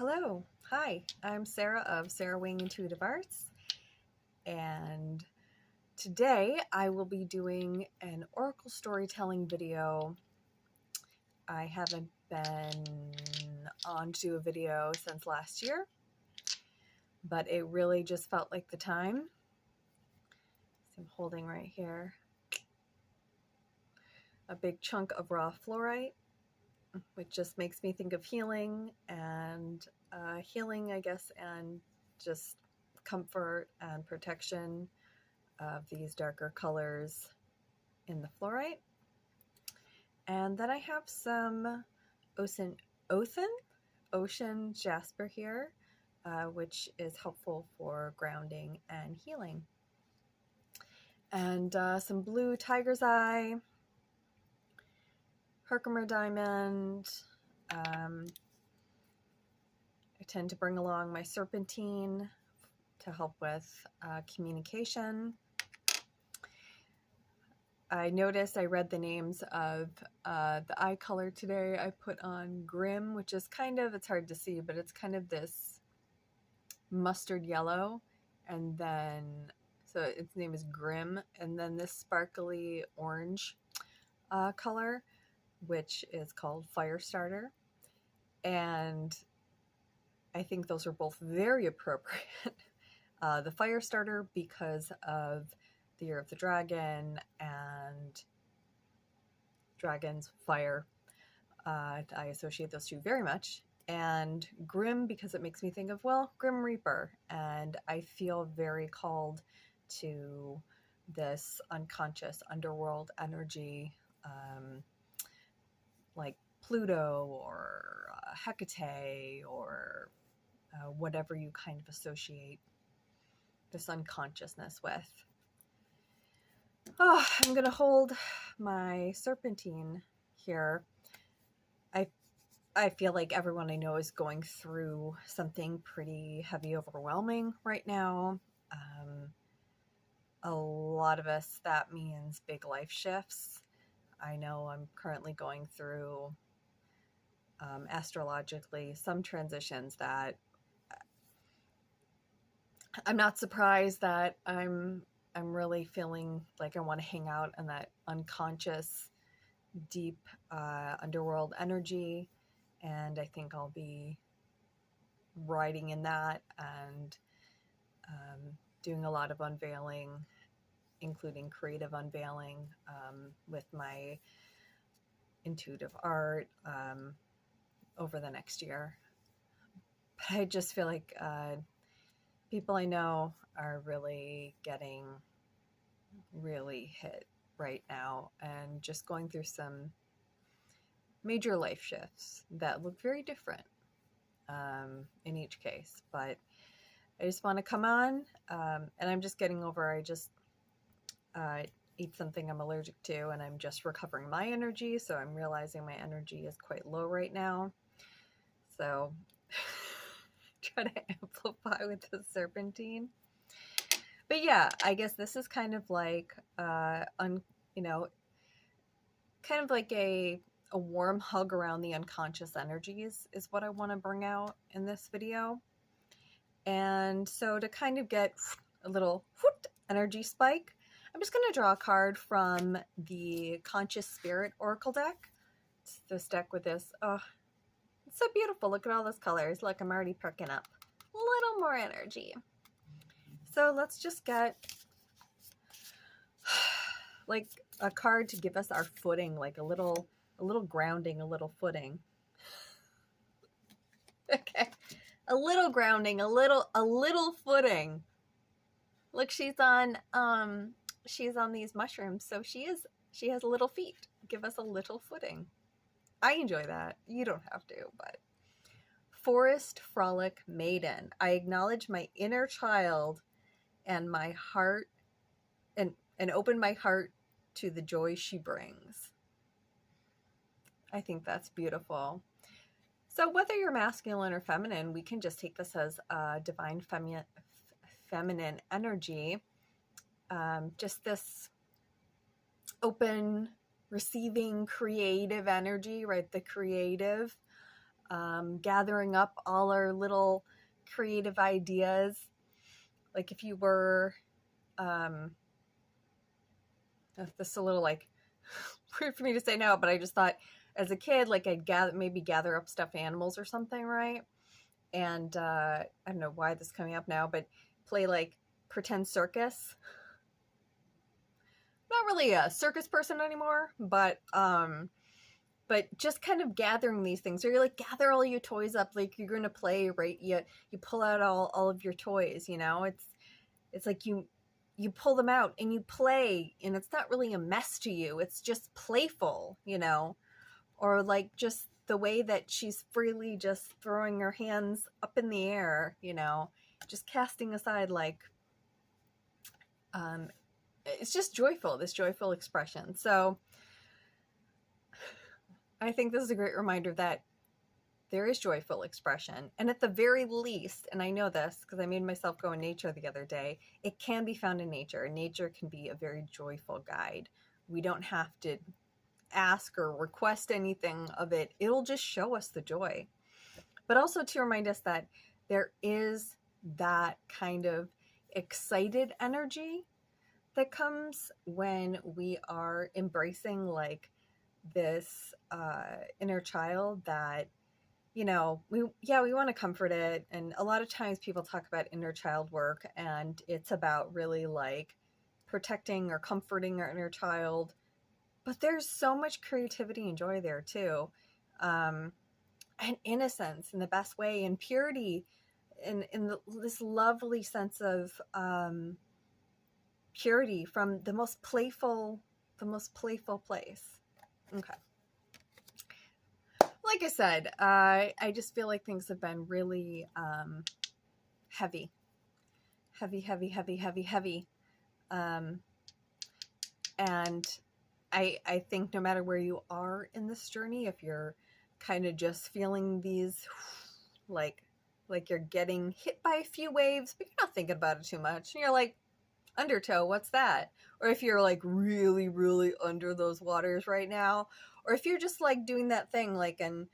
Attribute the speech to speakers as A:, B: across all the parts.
A: Hello, hi, I'm Sarah of Sarah Wing Intuitive Arts, and today I will be doing an oracle storytelling video. I haven't been on to a video since last year, but it really just felt like the time. So I'm holding right here a big chunk of raw fluorite, which just makes me think of healing and I guess, and just comfort and protection of these darker colors in the fluorite. And then I have some ocean jasper here, which is helpful for grounding and healing. And some blue tiger's eye, Herkimer diamond. I tend to bring along my serpentine to help with communication. I noticed I read the names of the eye color today. I put on Grim, which is it's hard to see, but it's kind of this mustard yellow. And then, so its name is Grim. And then this sparkly orange color, which is called Firestarter. And I think those are both very appropriate. The Firestarter because of the Year of the Dragon and dragons, fire. I associate those two very much. And Grim because it makes me think of, well, Grim Reaper. And I feel very called to this unconscious underworld energy, like Pluto or Hecate or whatever you kind of associate this unconsciousness with. Oh, I'm going to hold my serpentine here. I feel like everyone I know is going through something pretty heavy, overwhelming right now. A lot of us, that means big life shifts. I know I'm currently going through astrologically some transitions that I'm not surprised that I'm really feeling like I want to hang out in that unconscious, deep underworld energy. And I think I'll be riding in that and doing a lot of unveiling, including creative unveiling with my intuitive art over the next year. But I just feel like people I know are really getting really hit right now and just going through some major life shifts that look very different in each case. But I just want to come on and I'm just getting over, I just eat something I'm allergic to and I'm just recovering my energy. So I'm realizing my energy is quite low right now. So try to amplify with the serpentine. But yeah, I guess this is kind of like kind of like a warm hug around the unconscious energies is what I want to bring out in this video. And so to kind of get a little energy spike, I'm just going to draw a card from the Conscious Spirit Oracle deck. It's this deck with this, oh, it's so beautiful. Look at all those colors. Look, I'm already perking up. A little more energy. So let's just get like a card to give us our footing, like a little grounding, a little footing. Okay. A little grounding, a little footing. Look, she's on these mushrooms, so she has little feet. Give us a little footing. I enjoy that. You don't have to, but Forest Frolic Maiden. I acknowledge my inner child and my heart and open my heart to the joy she brings. I think that's beautiful. So whether you're masculine or feminine, we can just take this as divine feminine energy. Just this open, receiving, creative energy, right? The creative. gathering up all our little creative ideas. Like if you were, this is a little like weird for me to say now, but I just thought as a kid, like I'd gather up stuffed animals or something, right? And I don't know why this is coming up now, but play like pretend circus. Not really a circus person anymore, but just kind of gathering these things. Or you like gather all your toys up, like you're gonna play, right? You pull out all of your toys, you know? It's like you pull them out and you play, and it's not really a mess to you. It's just playful, you know? Or like just the way that she's freely just throwing her hands up in the air, you know, just casting aside like it's just joyful, this joyful expression. So I think this is a great reminder that there is joyful expression. And at the very least, and I know this because I made myself go in nature the other day, it can be found in nature. Nature can be a very joyful guide. We don't have to ask or request anything of it. It'll just show us the joy. But also to remind us that there is that kind of excited energy that comes when we are embracing like this inner child that, you know, we want to comfort it. And a lot of times people talk about inner child work, and it's about really like protecting or comforting our inner child. But there's so much creativity and joy there too. And innocence in the best way, and purity in this lovely sense of purity from the most playful place. Okay. Like I said, I just feel like things have been really heavy. And I think no matter where you are in this journey, if you're kind of just feeling these like you're getting hit by a few waves, but you're not thinking about it too much, and you're like, undertow, what's that? Or if you're like really, really under those waters right now, or if you're just like doing that thing like in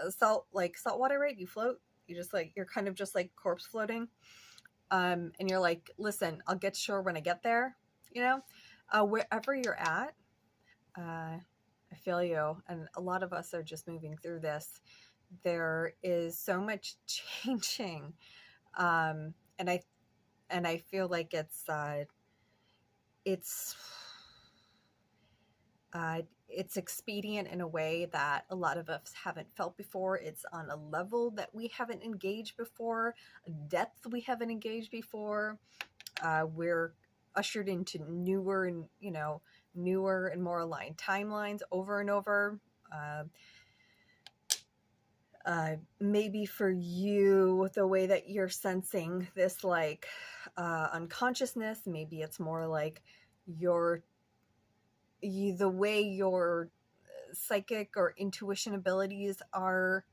A: saltwater, right? You float, you're kind of just like corpse floating, and you're like, listen, I'll get to shore when I get there, you know. Wherever you're at, I feel you, and a lot of us are just moving through this. There is so much changing, and I feel like it's expedient in a way that a lot of us haven't felt before. It's on a level that we haven't engaged before, a depth we haven't engaged before. We're ushered into newer and more aligned timelines over and over. Maybe for you, the way that you're sensing this like unconsciousness, maybe it's more like the way your psychic or intuition abilities are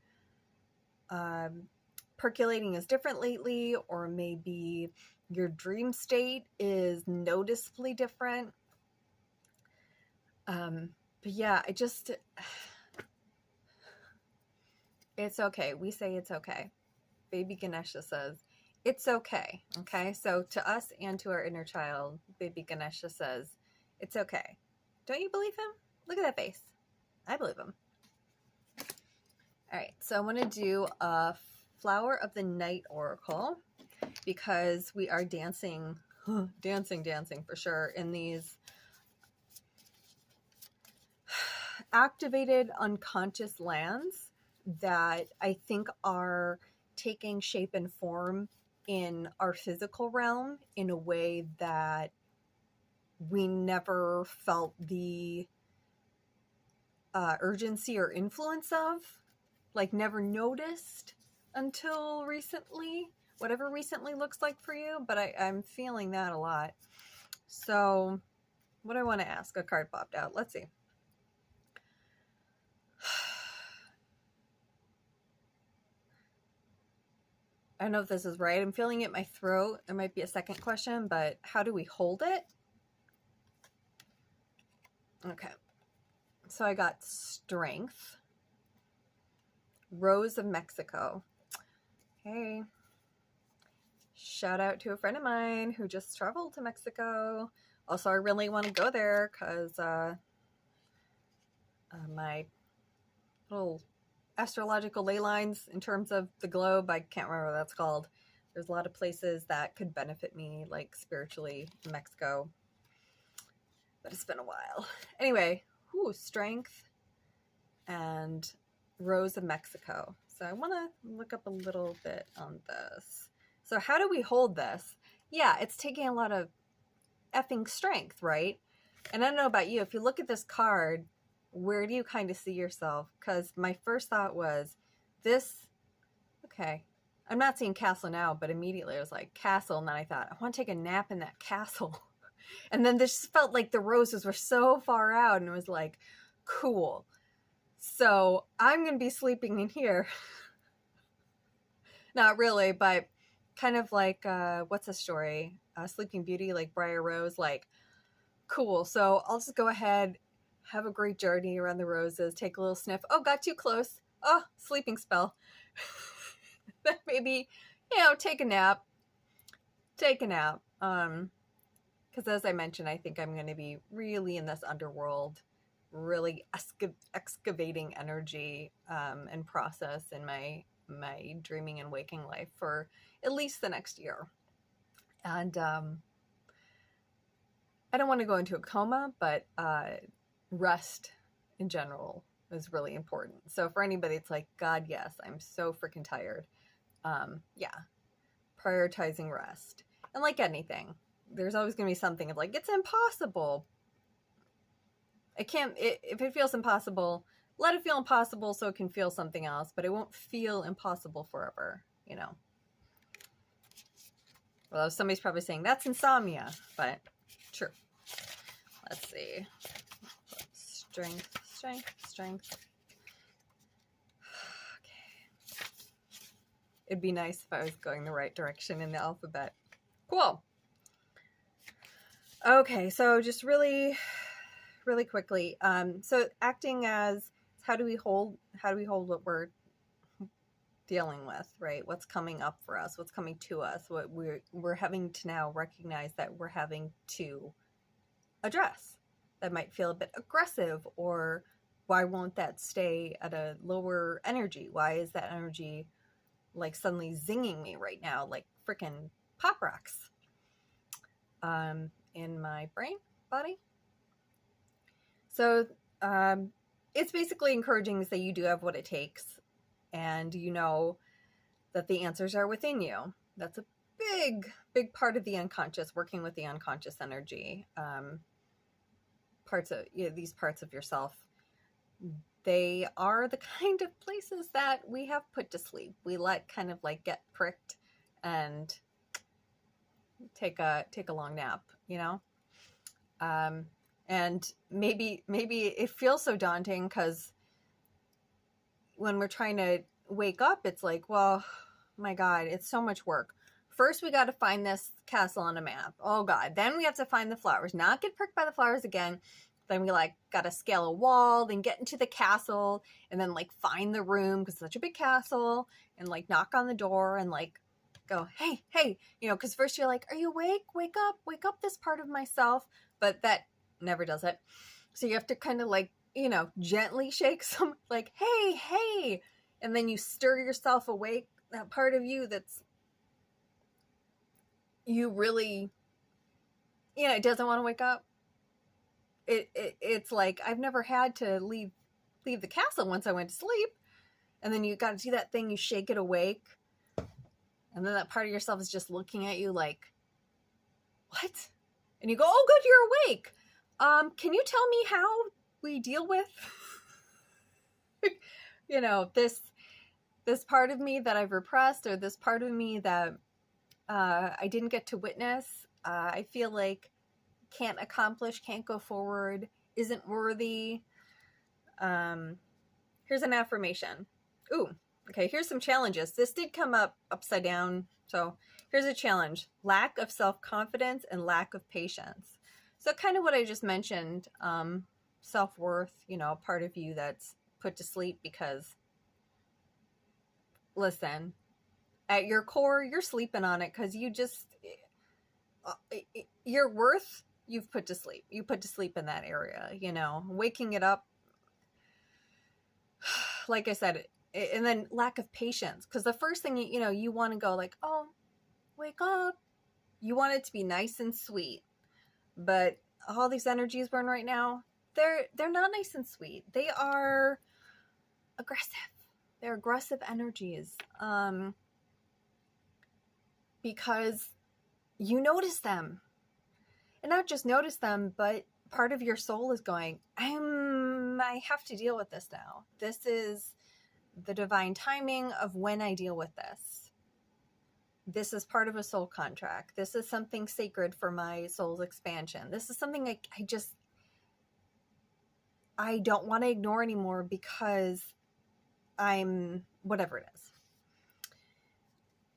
A: percolating is different lately, or maybe your dream state is noticeably different. But yeah, it's okay. We say it's okay. Baby Ganesha says, it's okay. Okay. So to us and to our inner child, Baby Ganesha says, it's okay. Don't you believe him? Look at that face. I believe him. All right. So I want to do a Flower of the Night Oracle, because we are dancing for sure in these activated unconscious lands that I think are taking shape and form in our physical realm in a way that we never felt the urgency or influence of, like never noticed until recently, whatever recently looks like for you, but I'm feeling that a lot. So what I want to ask, a card popped out. Let's see. I don't know if this is right. I'm feeling it in my throat. There might be a second question, but how do we hold it? Okay. So I got strength. Rose of Mexico. Hey, shout out to a friend of mine who just traveled to Mexico. Also, I really want to go there because my little astrological ley lines in terms of the globe, I can't remember what that's called. There's a lot of places that could benefit me, like spiritually, in Mexico. But it's been a while. Anyway, strength and Rose of Mexico. So I want to look up a little bit on this. So how do we hold this? Yeah, it's taking a lot of effing strength, right? And I don't know about you. If you look at this card, where do you kind of see yourself? Because my first thought was this, okay, I'm not seeing castle now, but immediately I was like, castle. And then I thought, I want to take a nap in that castle. And then this felt like the roses were so far out, and it was like, cool. So I'm going to be sleeping in here. Not really, but kind of like, what's the story? Sleeping Beauty, like Briar Rose, like, cool. So I'll just go ahead, have a great journey around the roses, take a little sniff. Oh, got too close. Oh, sleeping spell. Then maybe, take a nap. Because as I mentioned, I think I'm going to be really in this underworld, really excavating energy and process in my dreaming and waking life for at least the next year. And I don't want to go into a coma, but rest in general is really important. So for anybody, it's like, God, yes, I'm so freaking tired. Prioritizing rest. And like anything, there's always going to be something of like, it's impossible. If it feels impossible, let it feel impossible so it can feel something else, but it won't feel impossible forever, Well, somebody's probably saying that's insomnia, but true. Let's see. Strength. It'd be nice if I was going the right direction in the alphabet. Cool. Okay, so just really, really quickly. So acting as, how do we hold what we're dealing with, right? What's coming up for us? What's coming to us? What we're having to now recognize that we're having to address. That might feel a bit aggressive, or why won't that stay at a lower energy? Why is that energy like suddenly zinging me right now, like freaking pop rocks in my brain, body? So it's basically encouraging to say you do have what it takes, and you know that the answers are within you. That's a big part of the unconscious, working with the unconscious energy. These parts of yourself, they are the kind of places that we have put to sleep. We let kind of like get pricked and take a long nap, and maybe it feels so daunting because when we're trying to wake up, it's like, well, my God, it's so much work. First, we got to find this castle on a map. Oh God. Then we have to find the flowers, not get pricked by the flowers again. Then we got to scale a wall, then get into the castle, and then like find the room because it's such a big castle, and like knock on the door and like go, hey, because first you're like, are you awake? Wake up this part of myself. But that never does it. So you have to kind of like, gently shake some, like, hey, and then you stir yourself awake, that part of you that's, you really, it doesn't want to wake up. It's like, I've never had to leave the castle once I went to sleep. And then you got to do that thing, you shake it awake. And then that part of yourself is just looking at you like, what? And you go, oh, good, you're awake. Can you tell me how we deal with, this part of me that I've repressed, or this part of me that I didn't get to witness? I feel like can't accomplish, can't go forward, isn't worthy. Here's an affirmation. Ooh, okay, here's some challenges. This did come up upside down. So here's a challenge: lack of self-confidence and lack of patience. So kind of what I just mentioned, self-worth, part of you that's put to sleep because listen, at your core, you're sleeping on it because your worth, you've put to sleep. You put to sleep in that area, waking it up. Like I said, and then lack of patience. Because the first thing, you want to go like, oh, wake up. You want it to be nice and sweet. But all these energies burn right now, they're not nice and sweet. They are aggressive. They're aggressive energies. Because you notice them. And not just notice them, but part of your soul is going, I have to deal with this now. This is the divine timing of when I deal with this. This is part of a soul contract. This is something sacred for my soul's expansion. This is something I don't want to ignore anymore because I'm whatever it is.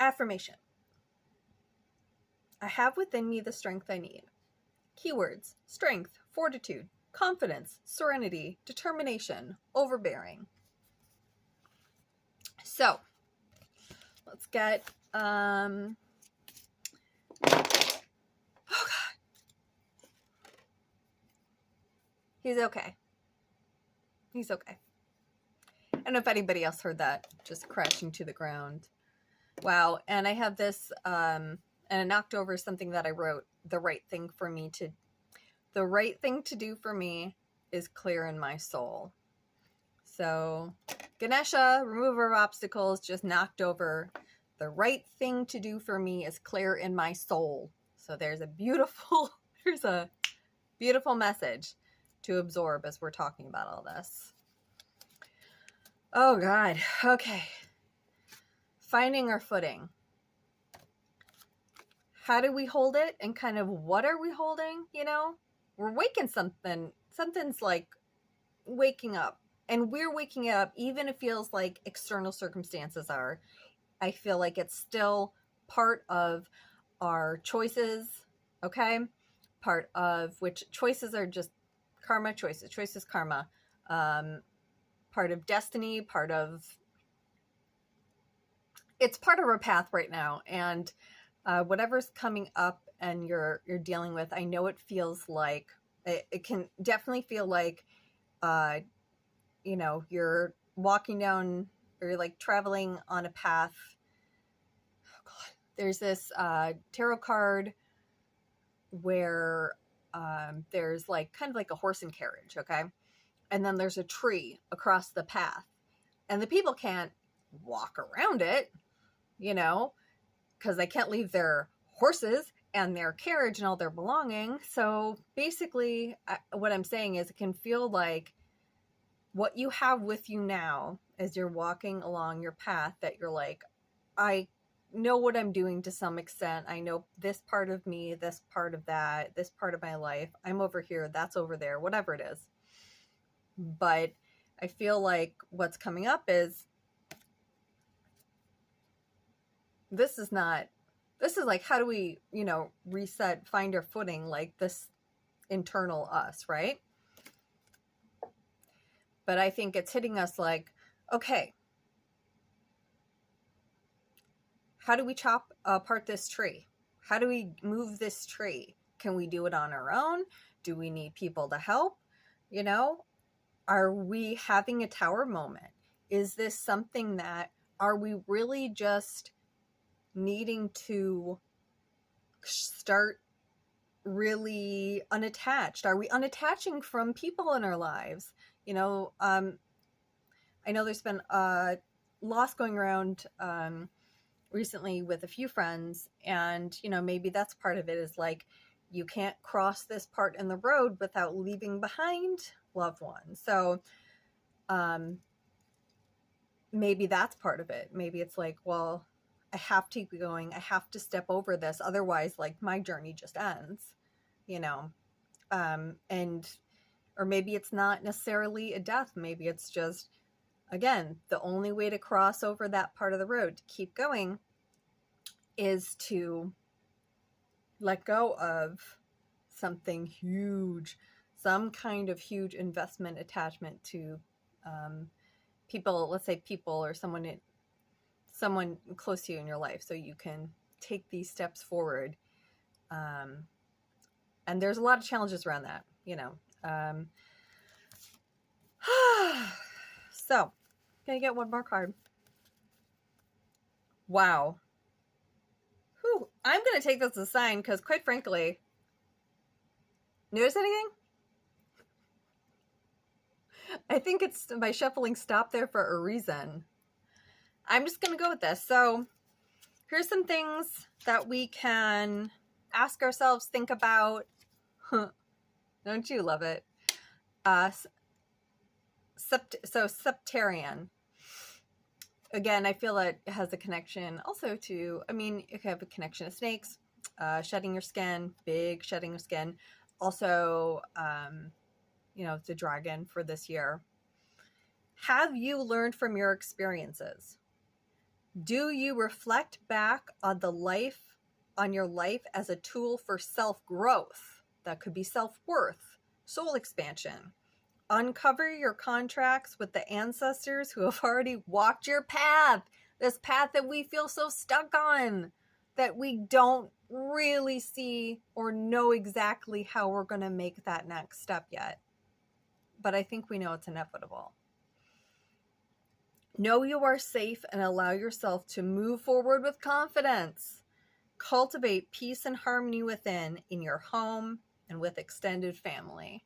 A: Affirmation. I have within me the strength I need. Keywords: strength, fortitude, confidence, serenity, determination, overbearing. So, let's get, oh God. He's okay. He's okay. I don't know if anybody else heard that, just crashing to the ground. Wow. And I have this, and I knocked over something that I wrote. The right thing to do for me is clear in my soul. So Ganesha, remover of obstacles, just knocked over. The right thing to do for me is clear in my soul. So there's a beautiful message to absorb as we're talking about all this. Oh God. Okay. Finding our footing. How do we hold it? And kind of what are we holding? We're waking something. Something's like waking up. And we're waking up, even if it feels like external circumstances are. I feel like it's still part of our choices, okay? Part of which choices are just karma choices. Choices, karma. Part of destiny, it's part of our path right now. And whatever's coming up and you're dealing with, I know it feels like, it can definitely feel like, you're walking down or you're like traveling on a path. Oh God. There's this tarot card where there's like kind of like a horse and carriage, okay? And then there's a tree across the path. And the people can't walk around it, because they can't leave their horses and their carriage and all their belongings. So basically, what I'm saying is it can feel like what you have with you now as you're walking along your path, that you're like, I know what I'm doing to some extent. I know this part of me, this part of that, this part of my life. I'm over here, that's over there, whatever it is. But I feel like what's coming up is this is like, how do we, reset, find our footing, like this internal us, right? But I think it's hitting us like, okay, how do we chop apart this tree? How do we move this tree? Can we do it on our own? Do we need people to help? Are we having a tower moment? Is this something that, are we really just needing to start really unattached? Are we unattaching from people in our lives? I know there's been a loss going around recently with a few friends, and maybe that's part of it, is like, you can't cross this part in the road without leaving behind loved ones. So maybe that's part of it. Maybe it's like, well, I have to keep going. I have to step over this. Otherwise, like, my journey just ends, or maybe it's not necessarily a death. Maybe it's just, again, the only way to cross over that part of the road, to keep going, is to let go of something huge, some kind of huge investment attachment to people, let's say people or someone someone close to you in your life so you can take these steps forward. And there's a lot of challenges around that, you know. So, gonna get one more card. Wow. Whew. I'm gonna take this as a sign because, quite frankly, notice anything? I think it's my shuffling stopped there for a reason. I'm just gonna go with this. So, here's some things that we can ask ourselves, think about. Don't you love it? Septarian. Again, I feel that it has a connection also to, I mean, it could have a connection to snakes, shedding your skin, big shedding of skin. Also, you know, the dragon for this year. Have you learned from your experiences? Do you reflect back on your life as a tool for self-growth? That could be self-worth, soul expansion. Uncover your contracts with the ancestors who have already walked your path. This path that we feel so stuck on, that we don't really see or know exactly how we're going to make that next step yet. But I think we know it's inevitable. Know you are safe and allow yourself to move forward with confidence. Cultivate peace and harmony within, in your home, and with extended family.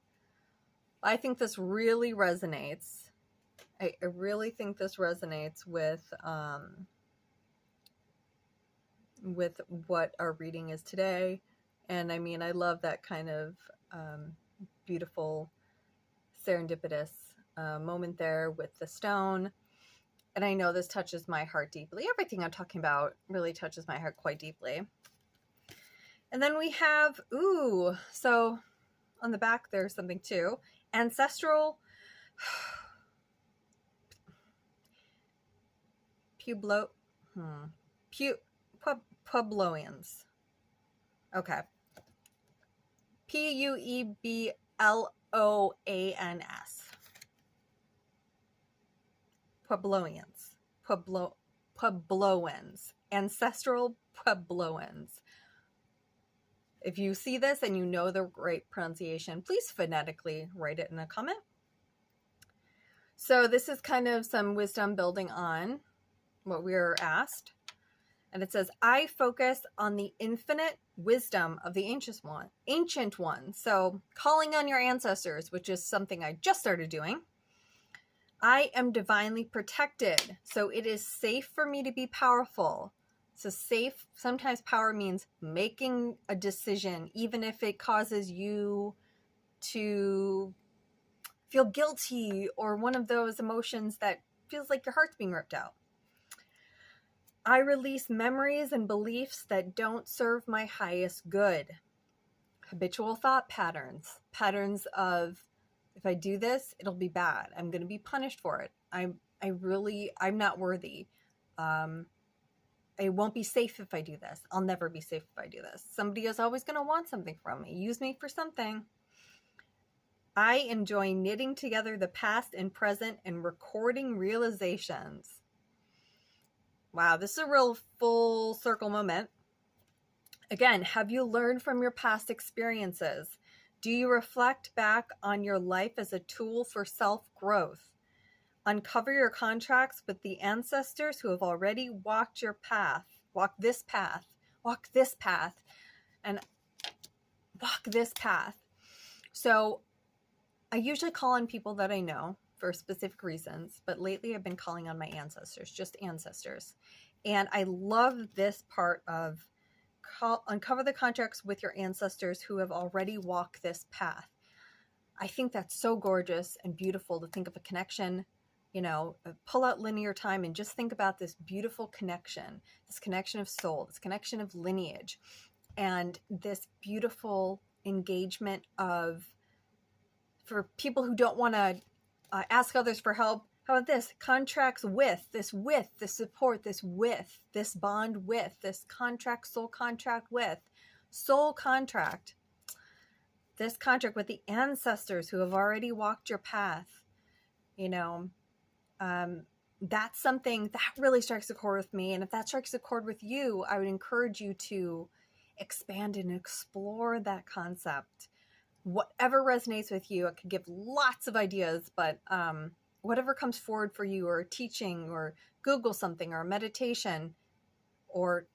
A: I think this really resonates. I really think this resonates with what our reading is today. And I mean, I love that kind of beautiful serendipitous moment there with the stone. And I know this touches my heart deeply. Everything I'm talking about really touches my heart quite deeply. And then we have, so on the back there's something too. Ancestral Puebloans. Okay. Puebloans. Puebloans. Ancestral Puebloans. If you see this and you know the right pronunciation, please phonetically write it in a comment. So this is kind of some wisdom building on what we were asked. And it says, I focus on the infinite wisdom of the ancient one. So calling on your ancestors, which is something I just started doing. I am divinely protected, so it is safe for me to be powerful. So safe, sometimes power means making a decision, even if it causes you to feel guilty or one of those emotions that feels like your heart's being ripped out. I release memories and beliefs that don't serve my highest good. Habitual thought patterns of, if I do this, it'll be bad. I'm going to be punished for it. I'm not worthy. I won't be safe if I do this. I'll never be safe if I do this. Somebody is always going to want something from me. Use me for something. I enjoy knitting together the past and present and recording realizations. Wow, this is a real full circle moment. Again, have you learned from your past experiences? Do you reflect back on your life as a tool for self-growth? Uncover your contracts with the ancestors who have already walked your path. Walk this path, and walk this path. So I usually call on people that I know for specific reasons, but lately I've been calling on my ancestors, just ancestors. And I love this part of uncover the contracts with your ancestors who have already walked this path. I think that's so gorgeous and beautiful to think of a connection, pull out linear time and just think about this beautiful connection, this connection of soul, this connection of lineage, and this beautiful engagement for people who don't want to ask others for help. How about this? Contracts with, this support, this bond with, this contract, soul contract with, soul contract. This contract with the ancestors who have already walked your path. that's something that really strikes a chord with me. And if that strikes a chord with you, I would encourage you to expand and explore that concept. Whatever resonates with you, it could give lots of ideas, but whatever comes forward for you, or teaching, or Google something, or meditation, or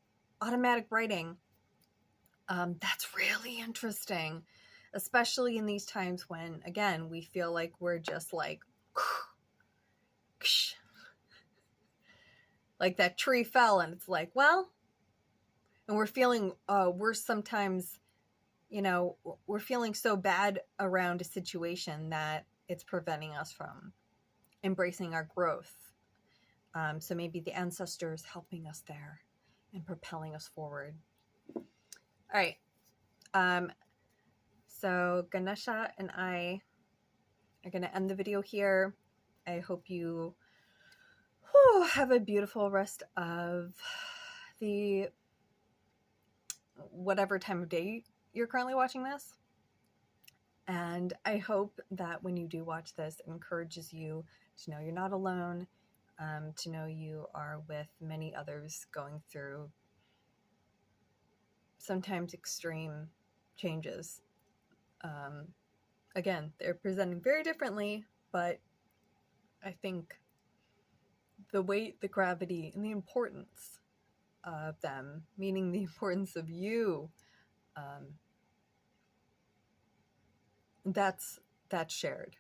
A: automatic writing, that's really interesting, especially in these times when, again, we feel like we're just like that tree fell and it's like, well, and we're feeling, we're sometimes, we're feeling so bad around a situation that it's preventing us from embracing our growth. So maybe the ancestors helping us there and propelling us forward. All right. So Ganesha and I are going to end the video here. I hope you have a beautiful rest of the whatever time of day you're currently watching this. And I hope that when you do watch this, it encourages you to know you're not alone, to know you are with many others going through sometimes extreme changes. Again, they're presenting very differently, but I think the weight, the gravity, and the importance of them, meaning the importance of you, that's shared.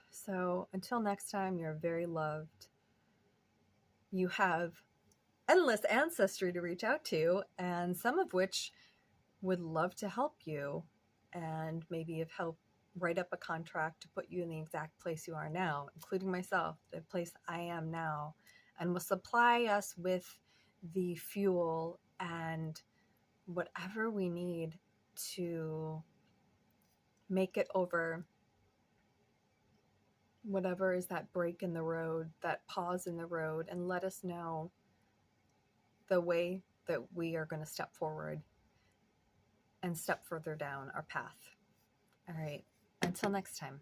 A: So until next time, you're very loved. You have endless ancestry to reach out to, and some of which would love to help you, and maybe have helped write up a contract to put you in the exact place you are now, including myself, the place I am now, and will supply us with the fuel and whatever we need to make it over whatever is that break in the road, that pause in the road, and let us know the way that we are going to step forward and step further down our path. All right. Until next time.